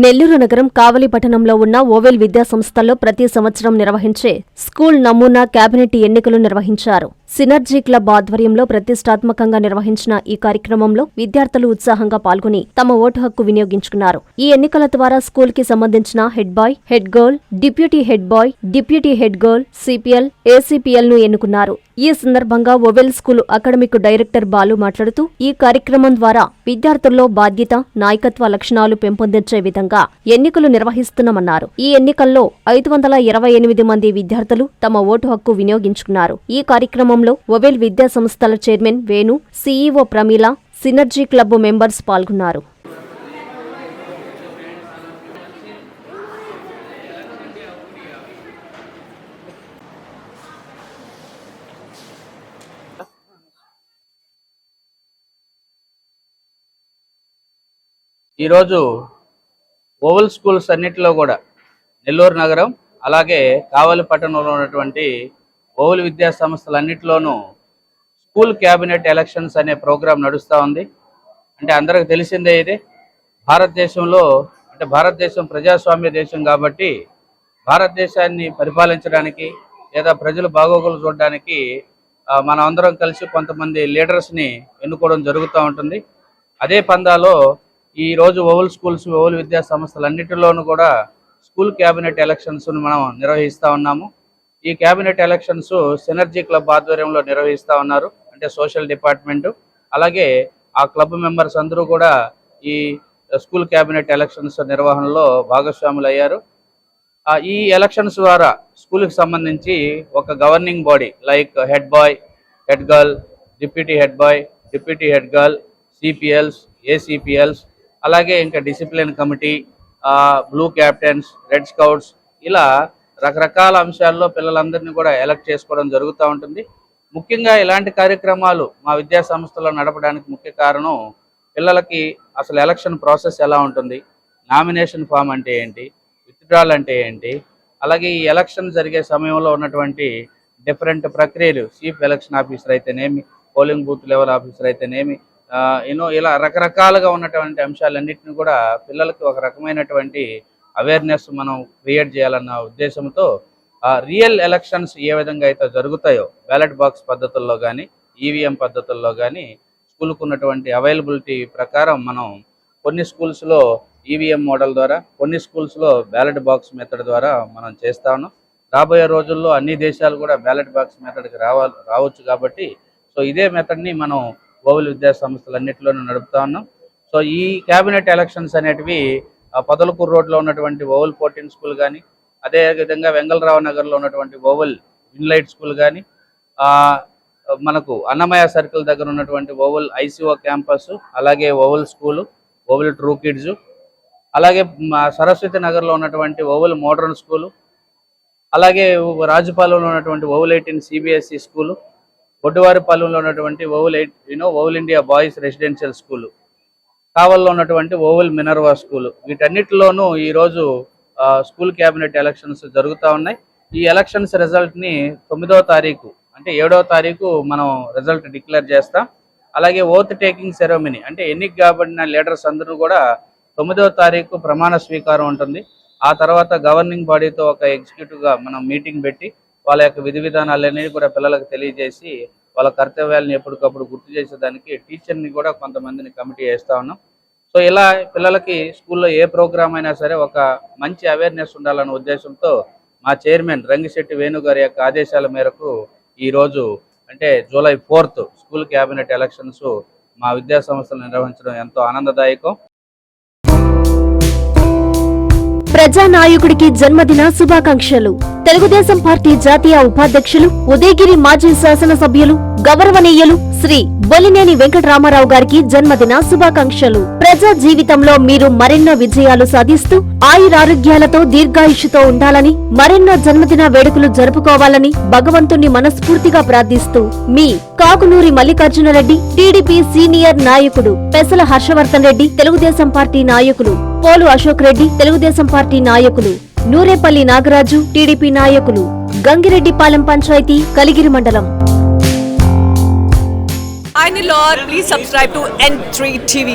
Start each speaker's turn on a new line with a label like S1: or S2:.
S1: నెల్లూరు నగరం కావలి పట్టణంలో ఉన్న ఓవెల్ విద్యా సంస్థల్లో ప్రతి సంవత్సరం నిర్వహించే స్కూల్ నమూనా కేబినెట్ ఎన్నికలు నిర్వహించారు. సినర్జీ క్లబ్ ఆధ్వర్యంలో ప్రతిష్టాత్మకంగా నిర్వహించిన ఈ కార్యక్రమంలో విద్యార్థులు ఉత్సాహంగా పాల్గొని తమ ఓటు హక్కు వినియోగించుకున్నారు. ఈ ఎన్నికల ద్వారా స్కూల్ కి సంబంధించిన head boy, head girl, deputy head boy, deputy head girl, CPL, ACPL ను ఎన్నుకున్నారు. ఈ సందర్భంగా Oval school academic director Balu మాట్లాడుతూ ఈ కార్యక్రమం ద్వారా విద్యార్థుల్లో బాధ్యత, నాయకత్వ లక్షణాలు పెంపొందించే విధంగా ఎన్నికలు నిర్వహిస్తున్నామన్నారు. ఈ ఎన్నికల్లో 528 మంది విద్యార్థులు తమ ఓటు హక్కు వినియోగించుకున్నారు. ఈ కార్యక్రమంలో ఓవెల్ విద్యా సంస్థల chairman Venu, CEO Pramila, synergy club members పాల్గొన్నారు.
S2: ఈరోజు ఓవెల్ స్కూల్స్ అన్నిటిలో కూడా నెల్లూరు నగరం అలాగే కావలి పట్టణంలో ఉన్నటువంటి ఓవెల్ విద్యా సంస్థలన్నిటిలోనూ స్కూల్ క్యాబినెట్ ఎలక్షన్స్ అనే ప్రోగ్రాం నడుస్తూ ఉంది. అంటే అందరికి తెలిసిందే, ఇది భారతదేశంలో భారతదేశం ప్రజాస్వామ్య దేశం కాబట్టి భారతదేశాన్ని పరిపాలించడానికి లేదా ప్రజల బాగోగులు చూడడానికి మనం అందరం కలిసి కొంతమంది లీడర్స్ని ఎన్నుకోవడం జరుగుతూ ఉంటుంది. అదే పందాలో ఈరోజు ఓవెల్ స్కూల్స్, ఓవెల్ విద్యా సంస్థలన్నిటిలోనూ కూడా స్కూల్ క్యాబినెట్ ఎలక్షన్స్ మనం నిర్వహిస్తూ ఉన్నాము. ఈ క్యాబినెట్ ఎలక్షన్స్ సినర్జీ క్లబ్ ఆధ్వర్యంలో నిర్వహిస్తూ ఉన్నారు. అంటే సోషల్ డిపార్ట్మెంటు అలాగే ఆ క్లబ్ మెంబర్స్ అందరూ కూడా ఈ స్కూల్ క్యాబినెట్ ఎలక్షన్స్ నిర్వహణలో భాగస్వాములు అయ్యారు. ఈ ఎలక్షన్స్ ద్వారా స్కూల్కి సంబంధించి ఒక governing body like head boy, head girl, deputy head boy, deputy head girl, CPLs, ACPLs, అలాగే ఇంకా discipline committee, blue captains, red scouts, ఇలా రకరకాల అంశాల్లో పిల్లలందరినీ కూడా ఎలక్ట్ చేసుకోవడం జరుగుతూ ఉంటుంది. ముఖ్యంగా ఇలాంటి కార్యక్రమాలు మా విద్యా సంస్థలో నడపడానికి ముఖ్య కారణం పిల్లలకి అసలు ఎలక్షన్ ప్రాసెస్ ఎలా ఉంటుంది, నామినేషన్ ఫామ్ అంటే ఏంటి, విత్డ్రాల్ అంటే ఏంటి, అలాగే ఈ ఎలక్షన్ జరిగే సమయంలో ఉన్నటువంటి డిఫరెంట్ ప్రక్రియలు, చీఫ్ ఎలక్షన్ ఆఫీసర్ అయితేనేమి, పోలింగ్ బూత్ లెవెల్ ఆఫీసర్ అయితేనేమి, ఇలా రకరకాలుగా ఉన్నటువంటి అంశాలన్నింటినీ కూడా పిల్లలకి ఒక రకమైనటువంటి అవేర్నెస్ మనం క్రియేట్ చేయాలన్న ఉద్దేశంతో రియల్ ఎలక్షన్స్ ఏ విధంగా అయితే జరుగుతాయో బ్యాలెట్ బాక్స్ పద్ధతుల్లో కానీ, ఈవీఎం పద్ధతుల్లో కానీ స్కూల్కు ఉన్నటువంటి అవైలబిలిటీ ప్రకారం మనం కొన్ని స్కూల్స్లో ఈవీఎం మోడల్ ద్వారా, కొన్ని స్కూల్స్లో బ్యాలెట్ బాక్స్ మెథడ్ ద్వారా మనం చేస్తా ఉన్నాం. రాబోయే రోజుల్లో అన్ని దేశాలు కూడా బ్యాలెట్ బాక్స్ మెథడ్కి రావచ్చు కాబట్టి ఇదే మెథడ్ని మనం ఓవెల్ విద్యా సంస్థలన్నింటిలోనూ నడుపుతా ఉన్నాం. ఈ క్యాబినెట్ ఎలక్షన్స్ అనేటివి పొదలకూరు రోడ్లో ఉన్నటువంటి ఓవెల్ 14 స్కూల్ కానీ, అదేవిధంగా వెంగళరావు నగర్లో ఉన్నటువంటి ఓవెల్ విన్లైట్ స్కూల్ కానీ, మనకు అన్నమయ్య సర్కిల్ దగ్గర ఉన్నటువంటి ఓవెల్ ఐసీఓ క్యాంపస్, అలాగే Oval school, Oval true kids, అలాగే సరస్వతి నగర్లో ఉన్నటువంటి ఓవెల్ మోడర్న్ స్కూలు, అలాగే రాజుపాలెంలో ఉన్నటువంటి ఓవెల్ 18 సిబిఎస్ఈ స్కూలు, బొడ్డువారిపాలెంలో ఉన్నటువంటి Oval India boys residential school, కావల్లో ఉన్నటువంటి ఓవెల్ మినర్వా స్కూలు, వీటన్నిటిలోనూ ఈరోజు స్కూల్ క్యాబినెట్ ఎలక్షన్స్ జరుగుతూ ఉన్నాయి. ఈ ఎలక్షన్స్ రిజల్ట్ని 9వ తారీఖు అంటే 7వ తారీఖు మనం రిజల్ట్ డిక్లేర్ చేస్తాం. అలాగే ఓత్ టేకింగ్ సెరమనీ అంటే ఎన్నిక కాబడిన లీడర్స్ అందరూ కూడా 9వ తారీఖు ప్రమాణ స్వీకారం ఉంటుంది. ఆ తర్వాత గవర్నింగ్ బాడీతో ఒక ఎగ్జిక్యూటివ్గా మనం మీటింగ్ పెట్టి వాళ్ళ యొక్క విధి విధానాలన్నీ కూడా పిల్లలకు తెలియజేసి వాళ్ళ కర్తవ్యాలను ఎప్పటికప్పుడు గుర్తు చేసేదానికి టీచర్ని కూడా కొంతమందిని కమిటీ వేస్తూ ఉన్నాం. ఇలా పిల్లలకి స్కూల్లో ఏ ప్రోగ్రామ్ అయినా సరే ఒక మంచి అవేర్నెస్ ఉండాలన్న ఉద్దేశంతో మా చైర్మన్ రంగిశెట్టి వేణు గారి యొక్క ఆదేశాల మేరకు ఈరోజు అంటే July 4th school cabinet elections మా విద్యా సంస్థలు నిర్వహించడం ఎంతో ఆనందదాయకం.
S1: ప్రజానాయకుడికి జన్మదిన శుభాకాంక్షలు. తెలుగుదేశం పార్టీ జాతీయ ఉపాధ్యక్షులు, ఉదయగిరి మాజీ శాసనసభ్యులు, గౌరవనీయులు శ్రీ బొలినేని వెంకటరామారావు గారికి జన్మదిన శుభాకాంక్షలు. ప్రజా జీవితంలో మీరు మరెన్నో విజయాలు సాధిస్తూ ఆయురారోగ్యాలతో దీర్ఘాయుష్యుతో ఉండాలని, మరెన్నో జన్మదిన వేడుకలు జరుపుకోవాలని భగవంతుణ్ణి మనస్ఫూర్తిగా ప్రార్థిస్తూ మీ కాకునూరి మల్లికార్జునరెడ్డి, టీడీపీ సీనియర్ నాయకుడు, పెసల హర్షవర్ధన్ రెడ్డి, తెలుగుదేశం పార్టీ నాయకులు, పోలు అశోక్ రెడ్డి, తెలుగుదేశం పార్టీ నాయకులు, నూరేపల్లి నాగరాజు, టీడీపీ నాయకులు, గంగిరెడ్డిపాలెం పంచాయతీ, కలిగిరి మండలం.
S3: Please subscribe to N3 TV.